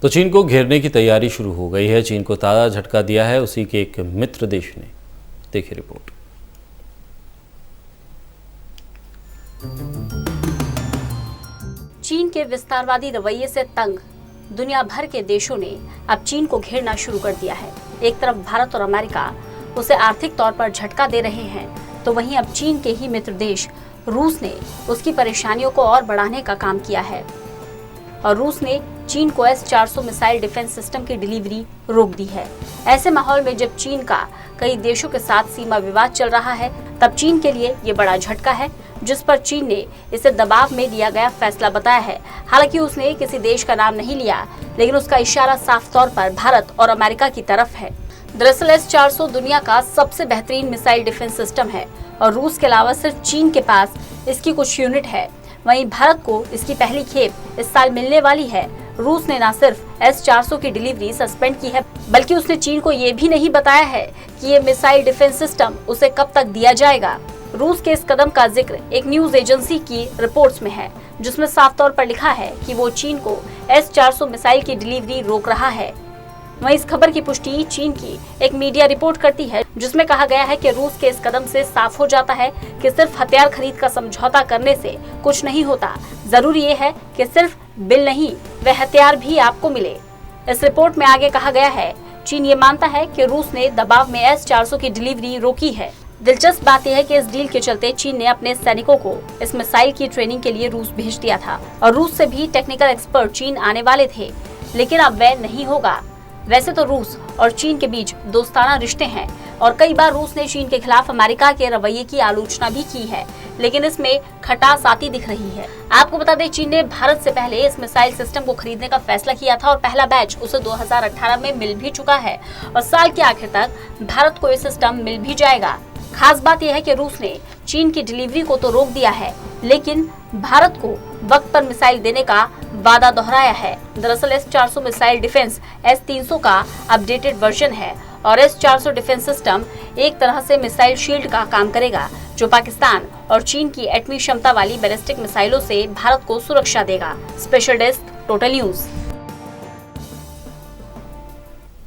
तो चीन को घेरने की तैयारी शुरू हो गई है। चीन को ताज़ा झटका दिया है उसी के एक मित्र देश ने। देखिए रिपोर्ट। चीन के विस्तारवादी रवैये से तंग दुनिया भर के देशों ने अब चीन को घेरना शुरू कर दिया है। एक तरफ भारत और अमेरिका उसे आर्थिक तौर पर झटका दे रहे हैं, तो वहीं अब चीन के ही मित्र देश रूस ने उसकी परेशानियों को और बढ़ाने का काम किया है और रूस ने चीन को S-400 मिसाइल डिफेंस सिस्टम की डिलीवरी रोक दी है। ऐसे माहौल में जब चीन का कई देशों के साथ सीमा विवाद चल रहा है, तब चीन के लिए ये बड़ा झटका है, जिस पर चीन ने इसे दबाव में लिया गया फैसला बताया है। हालांकि उसने किसी देश का नाम नहीं लिया, लेकिन उसका इशारा साफ तौर पर भारत और अमेरिका की तरफ है। दरअसल S-400 दुनिया का सबसे बेहतरीन मिसाइल डिफेंस सिस्टम है और रूस के अलावा सिर्फ चीन के पास इसकी कुछ यूनिट है। वहीं भारत को इसकी पहली खेप इस साल मिलने वाली है। रूस ने न सिर्फ S-400 की डिलीवरी सस्पेंड की है, बल्कि उसने चीन को ये भी नहीं बताया है कि ये मिसाइल डिफेंस सिस्टम उसे कब तक दिया जाएगा। रूस के इस कदम का जिक्र एक न्यूज एजेंसी की रिपोर्ट्स में है, जिसमें साफ तौर पर लिखा है कि वो चीन को S-400 मिसाइल की डिलीवरी रोक रहा है। वहीं इस खबर की पुष्टि चीन की एक मीडिया रिपोर्ट करती है, जिसमें कहा गया है कि रूस के इस कदम से साफ हो जाता है कि सिर्फ हथियार खरीद का समझौता करने से कुछ नहीं होता। जरूरी ये है कि सिर्फ बिल नहीं, वह हथियार भी आपको मिले। इस रिपोर्ट में आगे कहा गया है, चीन ये मानता है कि रूस ने दबाव में S-400 की डिलीवरी रोकी है। दिलचस्प बात यह है कि इस डील के चलते चीन ने अपने सैनिकों को इस मिसाइल की ट्रेनिंग के लिए रूस भेज दिया था और रूस से भी टेक्निकल एक्सपर्ट चीन आने वाले थे, लेकिन अब वह नहीं होगा। वैसे तो रूस और चीन के बीच दोस्ताना रिश्ते हैं और कई बार रूस ने चीन के खिलाफ अमेरिका के रवैये की आलोचना भी की है, लेकिन इसमें खटास आती दिख रही है। आपको बता दें, चीन ने भारत से पहले इस मिसाइल सिस्टम को खरीदने का फैसला किया था और पहला बैच उसे 2018 में मिल भी चुका है और साल के आखिर तक भारत को ये सिस्टम मिल भी जाएगा। खास बात यह है कि रूस ने चीन की डिलीवरी को तो रोक दिया है, लेकिन भारत को वक्त पर मिसाइल देने का वादा दोहराया है। दरअसल S-400 मिसाइल डिफेंस S-300 का अपडेटेड वर्जन है और S-400 डिफेंस सिस्टम एक तरह से मिसाइल शील्ड का काम करेगा, जो पाकिस्तान और चीन की एटमी क्षमता वाली बैलिस्टिक मिसाइलों से भारत को सुरक्षा देगा। Special desk, total news.